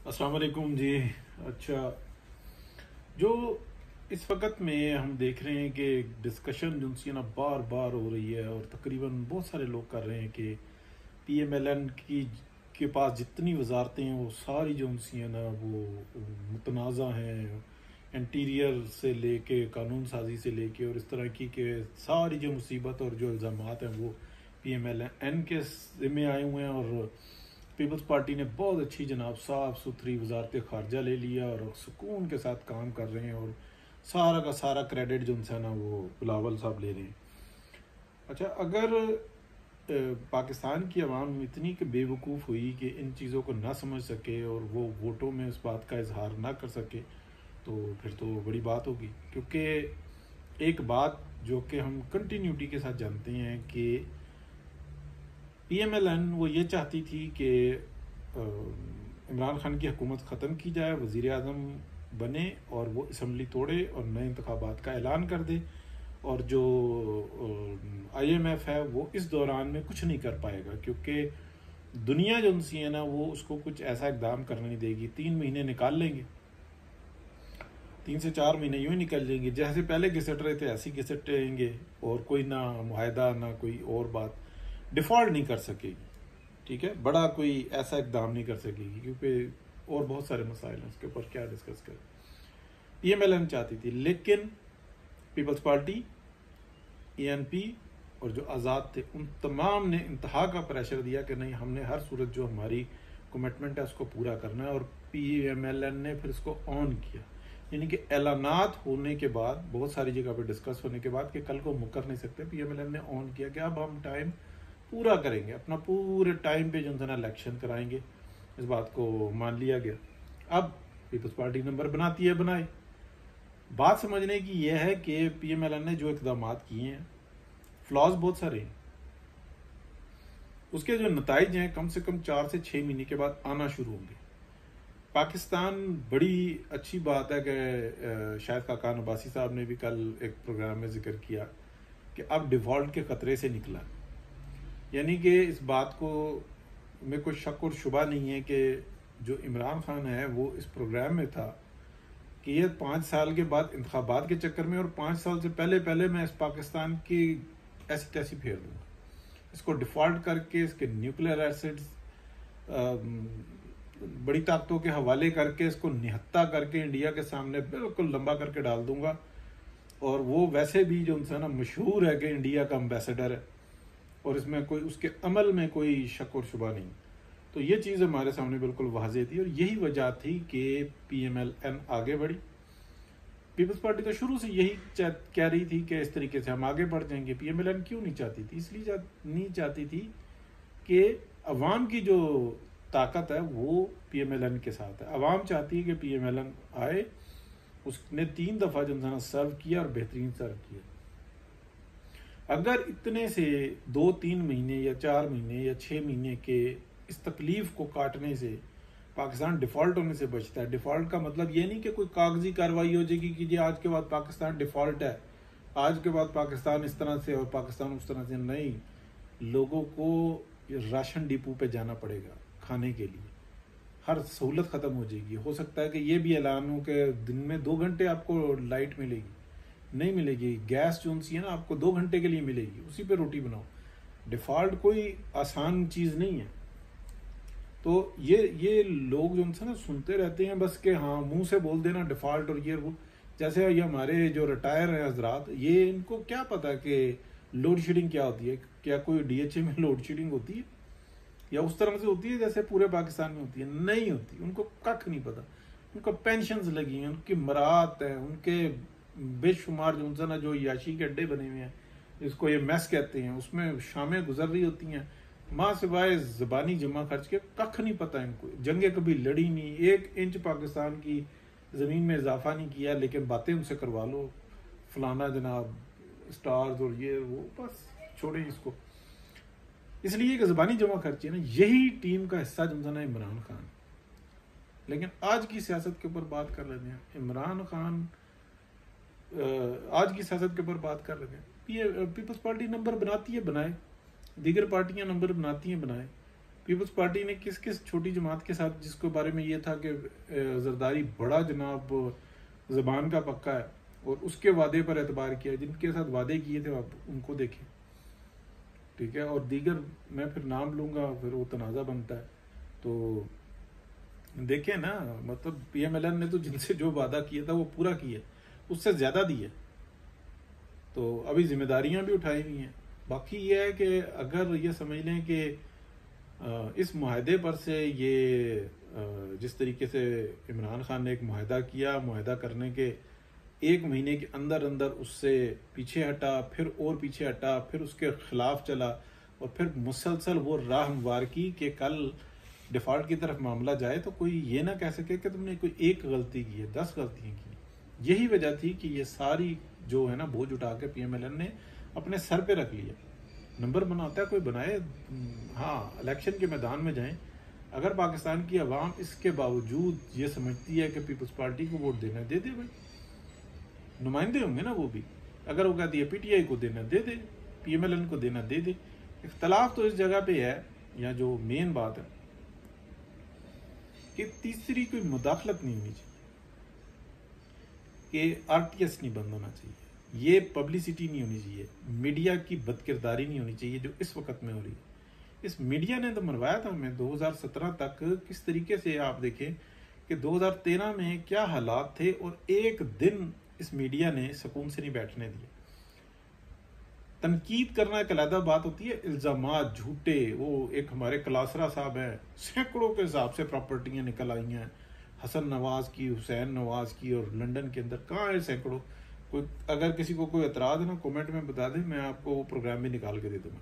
अस्सलाम वालेकुम जी। अच्छा, जो इस वक्त में हम देख रहे हैं कि डिस्कशन जो सी ना बार बार हो रही है और तकरीबन बहुत सारे लोग कर रहे हैं कि पीएमएलएन की के पास जितनी वजारतें हैं वो सारी जो सी है ना वो मुतनाज़ा हैं। इंटीरियर से लेके कानून साजी से लेके और इस तरह की के सारी जो मुसीबत और जो इल्ज़ामात हैं वो पीएमएलएन के ज़िम्मे आए हुए हैं। और पीपल्स पार्टी ने बहुत अच्छी जनाब साफ सुथरी वजारत खारजा ले लिया और सुकून के साथ काम कर रहे हैं और सारा का सारा क्रेडिट जो उनसे ना वो बिलावल साहब ले रहे हैं। अच्छा, अगर पाकिस्तान की आवाम इतनी कि बेवकूफ़ हुई कि इन चीज़ों को ना समझ सके और वो वोटों में उस बात का इजहार ना कर सके तो फिर तो बड़ी बात होगी। क्योंकि एक बात जो कि हम कंटिन्यूटी के साथ जानते हैं कि पीएमएलएन वो ये चाहती थी कि इमरान खान की हुकूमत ख़त्म की जाए, वज़ीर आज़म बने और वो असम्बली तोड़े और नए इंतखाबात का ऐलान कर दे। और जो आईएमएफ है वो इस दौरान में कुछ नहीं कर पाएगा क्योंकि दुनिया जो उनसी है ना वो उसको कुछ ऐसा इकदाम करने नहीं देगी। 3 महीने निकाल लेंगे, 3 से 4 महीने यूं ही निकल जाएंगे, जैसे पहले घिसट रहे थे ऐसे घिसट रहेंगे और कोई ना मुआहदा ना कोई और बात डिफ़ॉल्ट नहीं कर सकेगी। ठीक है, बड़ा कोई ऐसा इकदाम नहीं कर सकेगी क्योंकि और बहुत सारे मसाइल हैं उसके ऊपर क्या डिस्कस करें। पीएमएलएन चाहती थी, लेकिन पीपल्स पार्टी, एएनपी और जो आज़ाद थे उन तमाम ने इंतहा का प्रेशर दिया कि नहीं, हमने हर सूरत जो हमारी कमिटमेंट है उसको पूरा करना है। और पीएमएलएन ने फिर इसको ऑन किया, यानी कि ऐलानात होने के बाद, बहुत सारी जगह पर डिस्कस होने के बाद कि कल को मुकर नहीं सकते, पीएमएलएन ने ऑन किया कि अब हम टाइम पूरा करेंगे, अपना पूरे टाइम पे जो है ना इलेक्शन कराएंगे। इस बात को मान लिया गया। अब पीपल्स पार्टी नंबर बनाती है, बनाए। बात समझने की यह है कि पीएमएलएन ने जो इकदाम किए हैं, फ्लॉज बहुत सारे हैं, उसके जो नताइज हैं कम से कम 4 से 6 महीने के बाद आना शुरू होंगे। पाकिस्तान, बड़ी अच्छी बात है कि शायद काकान अब्बासी साहब ने भी कल एक प्रोग्राम में जिक्र किया कि अब डिफॉल्ट के खतरे से निकला, यानी कि इस बात को में कोई शक और शुबा नहीं है कि जो इमरान खान है वो इस प्रोग्राम में था कि ये 5 साल के बाद इंतखाबात के चक्कर में और 5 साल से पहले पहले मैं इस पाकिस्तान की ऐसी तैसी फेर दूंगा, इसको डिफॉल्ट करके इसके न्यूक्लियर एसिड्स बड़ी ताकतों के हवाले करके इसको निहत्ता करके इंडिया के सामने बिल्कुल लंबा करके डाल दूंगा। और वो वैसे भी जो उनसे ना मशहूर है कि इंडिया का एम्बेसडर है और इसमें कोई उसके अमल में कोई शक और शुबा नहीं। तो ये चीज़ हमारे सामने बिल्कुल वाज़ेह थी और यही वजह थी कि पीएमएलएन आगे बढ़ी। पीपल्स पार्टी तो शुरू से यही कह रही थी कि इस तरीके से हम आगे बढ़ जाएंगे। पीएमएलएन क्यों नहीं चाहती थी? इसलिए नहीं चाहती थी कि अवाम की जो ताकत है वो पीएमएलएन के साथ है। अवाम चाहती है कि पीएमएलएन आए, उसने 3 दफ़ा जो सर्व किया और बेहतरीन सर्व किया। अगर इतने से 2-3 महीने या 4 महीने या 6 महीने के इस तकलीफ को काटने से पाकिस्तान डिफ़ॉल्ट होने से बचता है। डिफ़ॉल्ट का मतलब ये नहीं कि कोई कागजी कार्रवाई हो जाएगी कि जी आज के बाद पाकिस्तान डिफ़ॉल्ट है, आज के बाद पाकिस्तान इस तरह से और पाकिस्तान उस तरह से। नहीं, लोगों को राशन डिपो पे जाना पड़ेगा खाने के लिए, हर सहूलत ख़त्म हो जाएगी। हो सकता है कि ये भी ऐलान हो कि दिन में 2 घंटे आपको लाइट मिलेगी, नहीं मिलेगी। गैस जो सी है ना आपको 2 घंटे के लिए मिलेगी, उसी पे रोटी बनाओ। डिफ़ॉल्ट कोई आसान चीज़ नहीं है। तो ये लोग जो उनसे ना सुनते रहते हैं बस कि हाँ मुंह से बोल देना डिफ़ॉल्ट और ये वो। जैसे ये हमारे जो रिटायर हैं हजरात, ये इनको क्या पता कि लोड शेडिंग क्या होती है? क्या कोई डीएचए में लोड शेडिंग होती है या उस तरह से होती है जैसे पूरे पाकिस्तान में होती है? नहीं होती, उनको कख नहीं पता। उनको पेंशन्स लगी हैं, उनकी मरात है, उनके बेशुमार जो उनसे ना जो याशी के अड्डे बने हुए हैं, जिसको ये मैस कहते हैं, उसमें शामें गुजर रही होती हैं। माँ सिवाय ज़बानी जमा खर्च के कख नहीं पता इनको। जंगें कभी लड़ी नहीं, 1 इंच पाकिस्तान की ज़मीन में इजाफा नहीं किया, लेकिन बातें उनसे करवा लो, फलाना जनाब स्टार्स और ये वो, बस छोड़े इसको। इसलिए कि ज़बानी जमा खर्ची है ना, यही टीम का हिस्सा जो ना इमरान खान। लेकिन आज की सियासत के ऊपर बात कर लेते हैं। इमरान खान आज की सियासत के ऊपर बात कर लेते हैं। पीपल्स पार्टी नंबर बनाती है, बनाए। दीगर पार्टियां नंबर बनाती हैं, बनाए। पीपल्स पार्टी ने किस किस छोटी जमात के साथ, जिसके बारे में ये था कि जरदारी बड़ा जनाब जबान का पक्का है और उसके वादे पर एतबार किया, जिनके साथ वादे किए थे आप उनको देखें, ठीक है। और दीगर मैं फिर नाम लूंगा, फिर वो तनाज़ा बनता है। तो देखें ना, मतलब PMLN ने तो जिनसे जो वादा किया था वो पूरा किया, उससे ज्यादा दिया। तो अभी जिम्मेदारियां भी उठाई हुई हैं। बाकी ये है कि अगर ये समझ लें कि इस मुआहदे पर से ये जिस तरीके से इमरान खान ने एक मुआहदा किया, मुआहदा करने के 1 महीने के अंदर अंदर उससे पीछे हटा, फिर और पीछे हटा, फिर उसके खिलाफ चला और फिर मुसलसल वो राह हमवार की कि कल डिफॉल्ट की तरफ मामला जाए तो कोई ये ना कह सके कि तुमने कोई एक गलती की है, 10 गलतियां की। यही वजह थी कि ये सारी जो है ना बोझ उठा के PMLN ने अपने सर पे रख लिया। नंबर बनाता है कोई बनाए, हाँ इलेक्शन के मैदान में जाएं। अगर पाकिस्तान की आवाम इसके बावजूद ये समझती है कि पीपल्स पार्टी को वोट देना, दे दे भाई, नुमाइंदे होंगे ना वो भी। अगर वो कहती है PTI को देना, दे दे, PMLN को देना, दे दे। इख्तलाफ तो इस जगह पे है, या जो मेन बात है कि तीसरी कोई मुदाखलत नहीं होनी चाहिए, कि RTS नहीं बंद होना चाहिए, ये पब्लिसिटी नहीं होनी चाहिए, मीडिया की बदकिरदारी नहीं होनी चाहिए जो इस वक्त में हो रही है। इस मीडिया ने तो मरवाया था हमें 2017 तक। किस तरीके से आप देखें कि 2013 में क्या हालात थे और एक दिन इस मीडिया ने सुकून से नहीं बैठने दिया। तनकीद करना एक अलग बात होती है, इल्जामात झूठे, वो एक हमारे कलासरा साहब हैं, सैकड़ों के हिसाब से प्रॉपर्टियां निकल आई हैं, हसन नवाज की, हुसैन नवाज की, और लंदन के अंदर कहाँ है सैकड़ों। कोई अगर किसी को कोई एतराज है ना, कमेंट में बता दें, मैं आपको वो प्रोग्राम भी निकाल के दे दूंगा।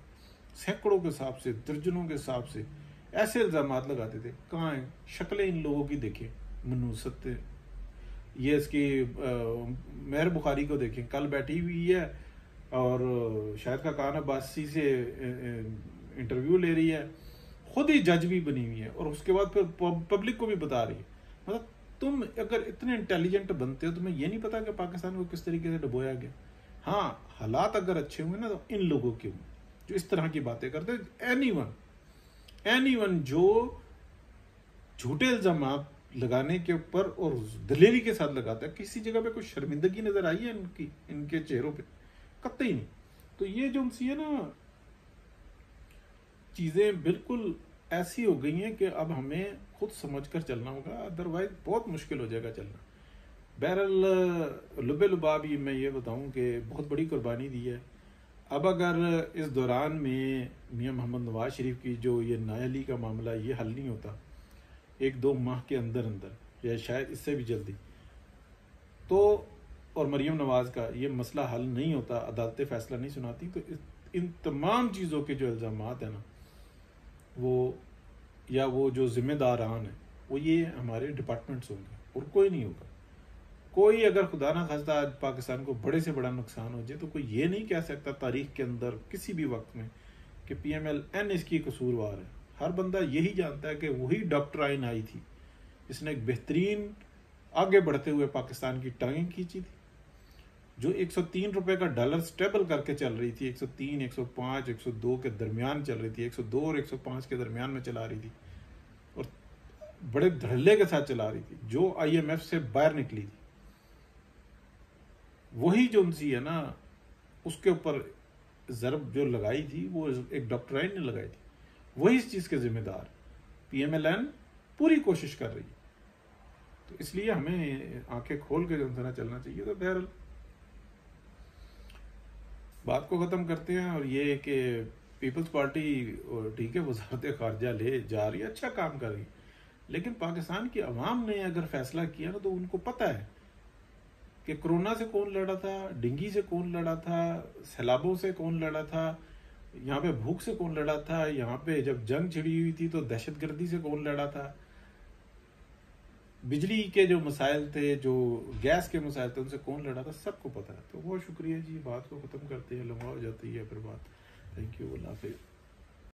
सैकड़ों के हिसाब से, दर्जनों के हिसाब से ऐसे इल्जामात लगाते थे। कहाँ है शक्लें इन लोगों की देखें, मनूसत, ये इसकी मेहर बुखारी को देखें, कल बैठी हुई है और शायद का कान अब्बासी से इंटरव्यू ले रही है, खुद ही जज भी बनी हुई है, और उसके बाद फिर पब्लिक को भी बता रही है। मतलब तुम अगर इतने इंटेलिजेंट बनते हो, तुम्हें ये नहीं पता कि पाकिस्तान को किस तरीके से डुबोया गया। हाँ, हालात अगर अच्छे होंगे ना तो इन लोगों के जो इस तरह की बातें करते, एनीवन जो झूठे इल्जाम लगाने के ऊपर और दलेरी के साथ लगाता है, किसी जगह पे कोई शर्मिंदगी नजर आई है इनकी, इनके चेहरों पे? कतई नहीं। तो ये जो उनसी है ना, चीजें बिल्कुल ऐसी हो गई हैं कि अब हमें खुद समझकर चलना होगा, अदरवाइज बहुत मुश्किल हो जाएगा चलना। बहरहाल लुबे लुबाब ही मैं ये बताऊं कि बहुत बड़ी कुर्बानी दी है। अब अगर इस दौरान में मियां मोहम्मद नवाज शरीफ की जो ये नाअहली का मामला, ये हल नहीं होता 1-2 माह के अंदर अंदर, या शायद इससे भी जल्दी, तो और मरियम नवाज का ये मसला हल नहीं होता, अदालतें फैसला नहीं सुनाती, तो इन तमाम चीज़ों के जो इल्ज़ामात है ना, वो या वो जो जिम्मेदारान है वो ये हमारे डिपार्टमेंट्स होंगे और कोई नहीं होगा। कोई अगर खुदा ना खास्ता आज पाकिस्तान को बड़े से बड़ा नुकसान हो जाए तो कोई ये नहीं कह सकता तारीख के अंदर किसी भी वक्त में कि PMLN इसकी कसूरवार है। हर बंदा यही जानता है कि वही डॉक्टर आइन आई थी, इसने एक बेहतरीन आगे बढ़ते हुए पाकिस्तान की टांगें खींची थी, जो 103 रुपए का डॉलर स्टेबल करके चल रही थी, 103, 105, 102 के दरमियान चल रही थी, 102 और 105 के दरमियान में चला रही थी, और बड़े धड़ल्ले के साथ चला रही थी, जो IMF से बाहर निकली थी। वही जो उनसी है ना, उसके ऊपर जरब जो लगाई थी वो एक डॉक्टराइन ने लगाई थी, वही इस चीज के जिम्मेदार। PMLN पूरी कोशिश कर रही है, तो इसलिए हमें आंखें खोल के जो है चलना चाहिए। तो बहरहाल बात को खत्म करते हैं, और ये कि पीपल्स पार्टी ठीक है वजारत खारजा ले जा रही है, अच्छा काम कर रही है, लेकिन पाकिस्तान की अवाम ने अगर फैसला किया ना, तो उनको पता है कि कोरोना से कौन लड़ा था, डेंगू से कौन लड़ा था, सैलाबों से कौन लड़ा था, यहाँ पे भूख से कौन लड़ा था, यहाँ पे जब जंग छिड़ी हुई थी तो दहशतगर्दी से कौन लड़ा था, बिजली के जो मसाइल थे, जो गैस के मसाइल थे, उनसे कौन लड़ा था, सबको पता है। तो बहुत शुक्रिया जी, बात को खत्म करते हैं, लंबा हो जाती है फिर बात। थैंक यू, अल्लाह हाफिज़।